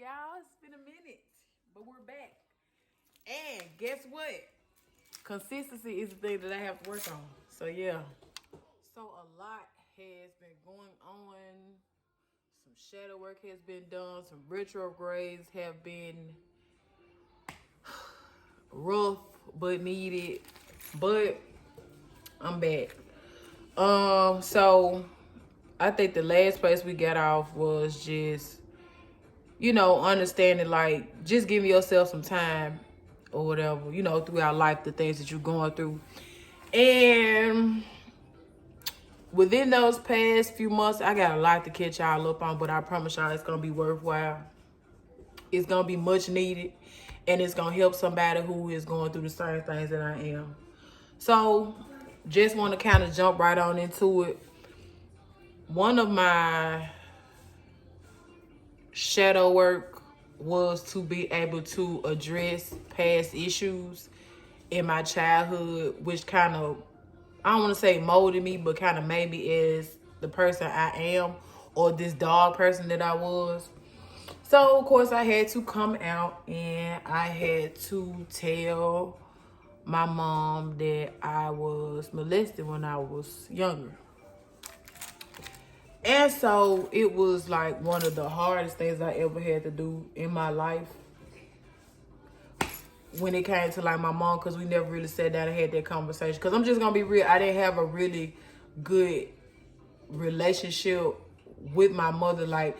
y'all. It's been a minute, but we're back. And guess what? Consistency is the thing that I have to work on. So yeah. So a lot has been going on. Some shadow work has been done. Some retrogrades have been rough but needed. But I'm back. So I think the last place we got off was just, understanding, like, just giving yourself some time or whatever, throughout life, the things that you're going through. And within those past few months, I got a lot to catch y'all up on, but I promise y'all it's going to be worthwhile. It's going to be much needed, and it's going to help somebody who is going through the same things that I am. So just want to kind of jump right on into it. One of my shadow work was to be able to address past issues in my childhood, which kind of, I don't want to say molded me, but kind of made me as the person I am, or this dog person that I was. So, of course, I had to come out and I had to tell my mom that I was molested when I was younger. And so it was like one of the hardest things I ever had to do in my life when it came to like my mom, because we never really sat down and had that conversation. Because I'm just going to be real, I didn't have a really good relationship with my mother. Like,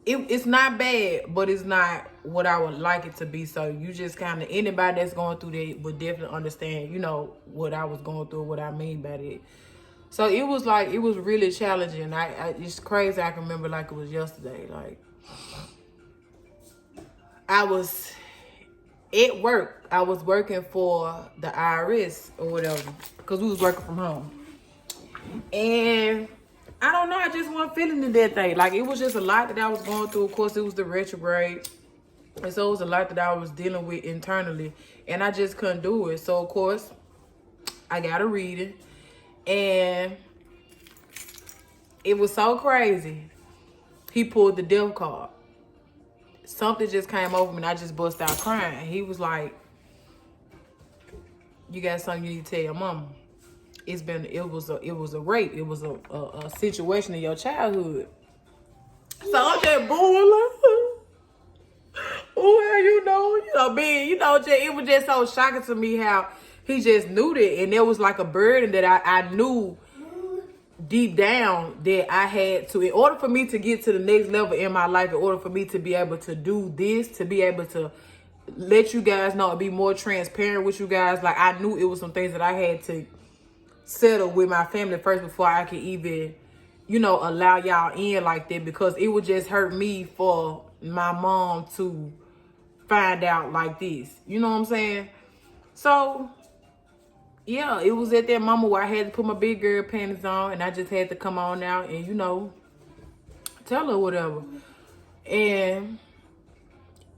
it's not bad, but it's not what I would like it to be. So you just kind of, anybody that's going through that would definitely understand, what I was going through, what I mean by that. So it was really challenging. It's crazy. I can remember like it was yesterday. Like, I was at work. I was working for the IRS or whatever, because we was working from home. And I don't know, I just wasn't feeling that thing. Like, it was just a lot that I was going through. Of course, it was the retrograde. And so it was a lot that I was dealing with internally. And I just couldn't do it. So, of course, I got a reading. And it was so crazy. He pulled the death card. Something just came over me and I just bust out crying. He was like, you got something you need to tell your mama. It was a rape. It was a situation in your childhood. So I'm just booing. Oh, being, it was just so shocking to me how he just knew that. And there was like a burden that I knew deep down that I had to, in order for me to get to the next level in my life, in order for me to be able to do this, to be able to let you guys know and be more transparent with you guys. Like, I knew it was some things that I had to settle with my family first before I could even, allow y'all in like that, because it would just hurt me for my mom to find out like this. You know what I'm saying? So, yeah, it was at that moment where I had to put my big girl panties on and I just had to come on out and, tell her whatever. And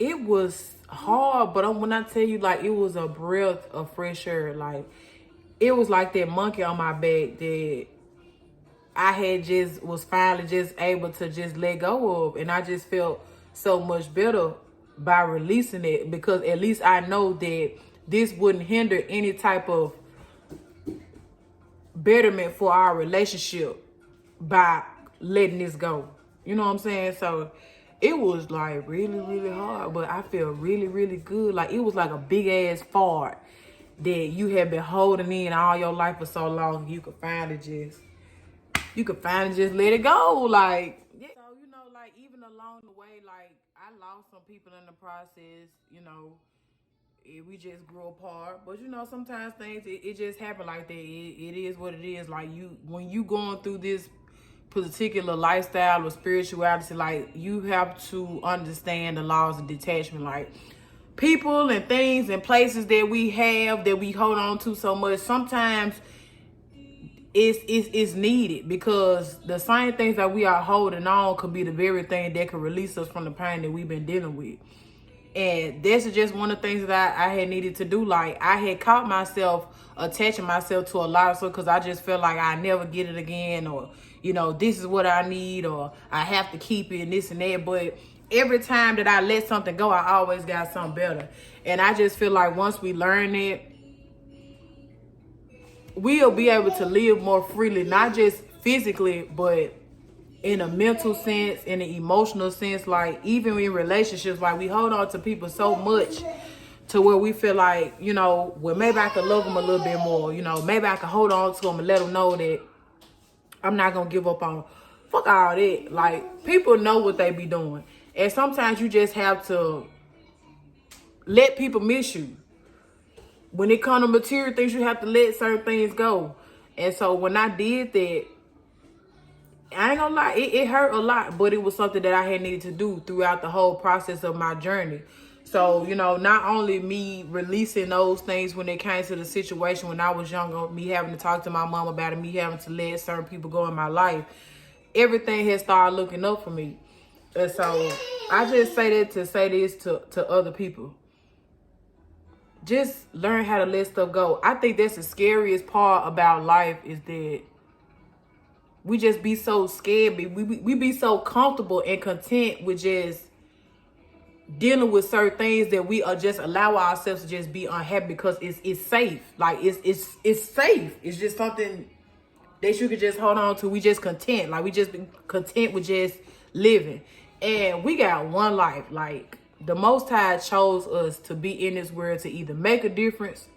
it was hard, but when I tell you, like, it was a breath of fresh air. Like, it was like that monkey on my back that I was finally just able to just let go of. And I just felt so much better by releasing it, because at least I know that this wouldn't hinder any type of betterment for our relationship by letting this go. You know what I'm saying? So it was like really, really hard, but I feel really, really good. Like, it was like a big ass fart that you have been holding in all your life for so long. You could finally just let it go. Like, yeah. So, like, even along the way, like, I lost some people in the process, we just grew apart. But, sometimes things, it just happened like that. It is what it is. Like, when you going through this particular lifestyle or spirituality, like, you have to understand the laws of detachment. Like, people and things and places that we have, that we hold on to so much, sometimes it's needed, because the same things that we are holding on could be the very thing that could release us from the pain that we've been dealing with. And this is just one of the things that I had needed to do. Like, I had caught myself attaching myself to a lot of stuff because I just felt like I never get it again, or, this is what I need, or I have to keep it and this and that. But every time that I let something go, I always got something better. And I just feel like once we learn it, we'll be able to live more freely, not just physically, but in a mental sense, in an emotional sense. Like even in relationships, like we hold on to people so much to where we feel like, you know, well, maybe I could love them a little bit more. You know, maybe I could hold on to them and let them know that I'm not going to give up on them. Fuck all that. Like, people know what they be doing. And sometimes you just have to let people miss you. When it comes to material things, you have to let certain things go. And so when I did that, I ain't gonna lie, it hurt a lot, but it was something that I had needed to do throughout the whole process of my journey. So, you know, not only me releasing those things when it came to the situation when I was younger, me having to talk to my mom about it, me having to let certain people go in my life, everything has started looking up for me. And so I just say that to say this to other people. Just learn how to let stuff go. I think that's the scariest part about life, is that we just be so scared. We be so comfortable and content with just dealing with certain things that we are just allow ourselves to just be unhappy because it's safe. Like it's safe. It's just something that you could just hold on to. We just content. Like we just be content with just living. And we got one life. Like the Most High chose us to be in this world to either make a difference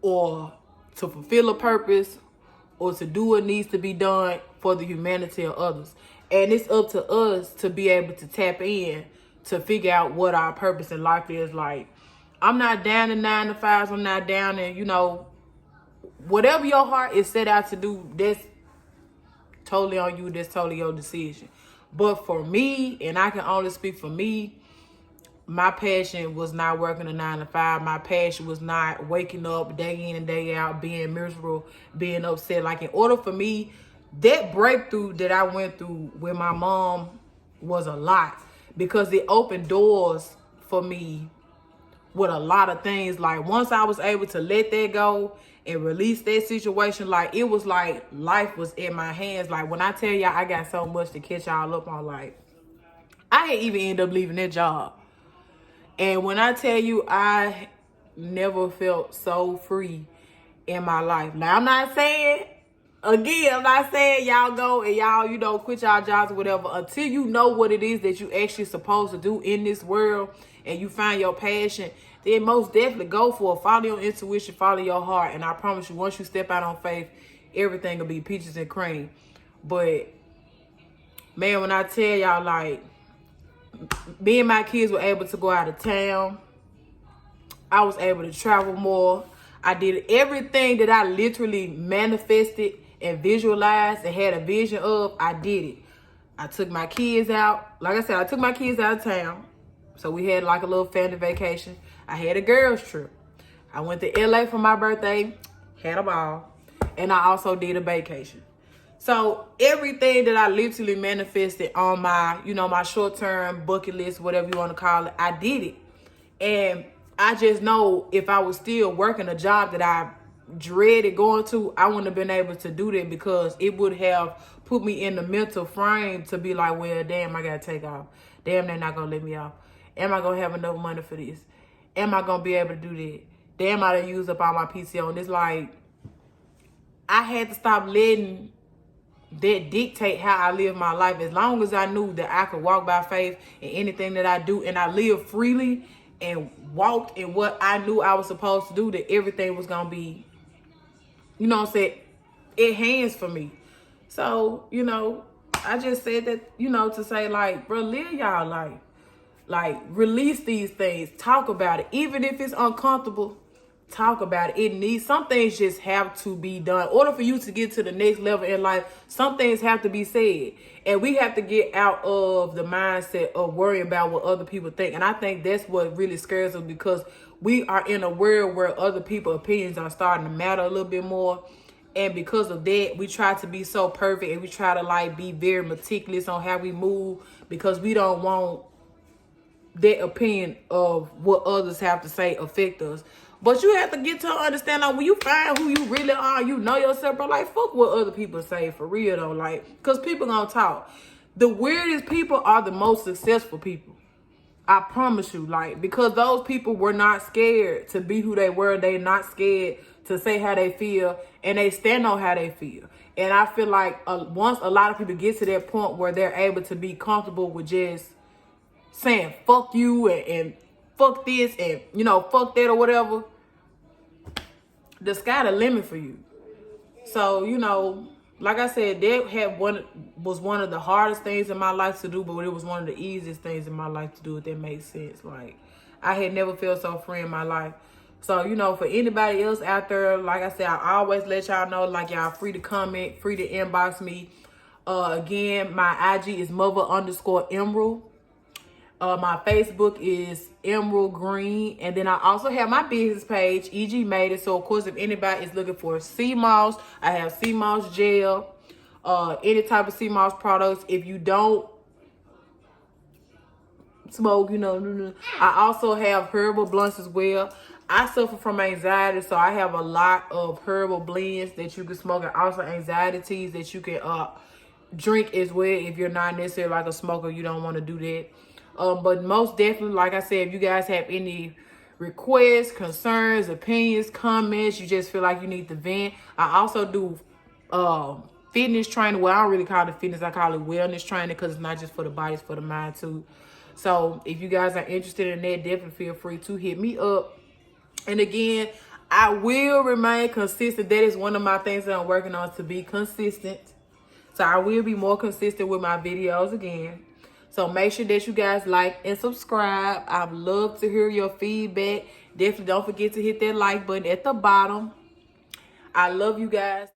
or to fulfill a purpose or to do what needs to be done for the humanity of others. And it's up to us to be able to tap in to figure out what our purpose in life is. Like, I'm not down in 9 to 5s. I'm not down in, you know, whatever your heart is set out to do, that's totally on you. That's totally your decision. But for me, and I can only speak for me, my passion was not working a 9 to 5. My passion was not waking up day in and day out, being miserable, being upset. Like, in order for me, that breakthrough that I went through with my mom was a lot, because it opened doors for me with a lot of things. Like, once I was able to let that go and release that situation, like, it was like life was in my hands. Like, when I tell y'all I got so much to catch y'all up on, like, I ain't even end up leaving that job. And when I tell you, I never felt so free in my life. Now, I'm not saying y'all go and y'all, you know, quit y'all jobs or whatever until you know what it is that you actually supposed to do in this world and you find your passion. Then most definitely go for it. Follow your intuition, follow your heart. And I promise you, once you step out on faith, everything will be peaches and cream. But, man, when I tell y'all, like, me and my kids were able to go out of town. I was able to travel more. I did everything that I literally manifested and visualized and had a vision of. I did it. I took my kids out. Like I said, I took my kids out of town. So we had like a little family vacation. I had a girls trip. I went to LA for my birthday, had a ball. And I also did a vacation. So everything that I literally manifested on my, you know, my short-term bucket list, whatever you want to call it, I did it. And I just know if I was still working a job that I dreaded going to, I wouldn't have been able to do that, because it would have put me in the mental frame to be like, well, damn, I got to take off. Damn, they're not going to let me off. Am I going to have enough money for this? Am I going to be able to do that? Damn, I done used up all my PTO. And it's like, I had to stop letting that dictate how I live my life. As long as I knew that I could walk by faith in anything that I do, and I live freely and walked in what I knew I was supposed to do, that everything was going to be, you know what I'm saying, it hands for me. So, you know, I just said that, you know, to say, like, bro, live y'all life. Like, release these things. Talk about it. Even if it's uncomfortable, talk about it. It needs, some things just have to be done. In order for you to get to the next level in life, some things have to be said. And we have to get out of the mindset of worrying about what other people think. And I think that's what really scares us, because we are in a world where other people's opinions are starting to matter a little bit more. And because of that, we try to be so perfect, and we try to, like, be very meticulous on how we move, because we don't want that opinion of what others have to say affect us. But you have to get to understand, like, when you find who you really are, you know yourself, bro, like, fuck what other people say, for real, though. Like, because people gonna talk. the weirdest people are the most successful people. I promise you, like, because those people were not scared to be who they were. They not scared to say how they feel, and they stand on how they feel. And I feel like once a lot of people get to that point where they're able to be comfortable with just saying fuck you and fuck this and, you know, fuck that or whatever, the sky the limit for you. So, you know, like I said, that was one of the hardest things in my life to do, but it was one of the easiest things in my life to do, if that makes sense. Like, I had never felt so free in my life. So, you know, for anybody else out there, like I said, I always let y'all know, like, y'all free to comment, free to inbox me. Again, my IG is mother_emerald. My Facebook is Emerald Green. And then I also have my business page, EG Made It. So, of course, if anybody is looking for sea moss, I have sea moss gel, any type of sea moss products. If you don't smoke, you know, I also have herbal blunts as well. I suffer from anxiety, so I have a lot of herbal blends that you can smoke, and also anxiety teas that you can drink as well. If you're not necessarily like a smoker, you don't want to do that. But most definitely, like I said, if you guys have any requests, concerns, opinions, comments, you just feel like you need to vent. I also do fitness training. Well, I don't really call it fitness. I call it wellness training, because it's not just for the body, it's for the mind too. So if you guys are interested in that, definitely feel free to hit me up. And again, I will remain consistent. That is one of my things that I'm working on, to be consistent. So I will be more consistent with my videos again. So make sure that you guys like and subscribe. I'd love to hear your feedback. Definitely don't forget to hit that like button at the bottom. I love you guys.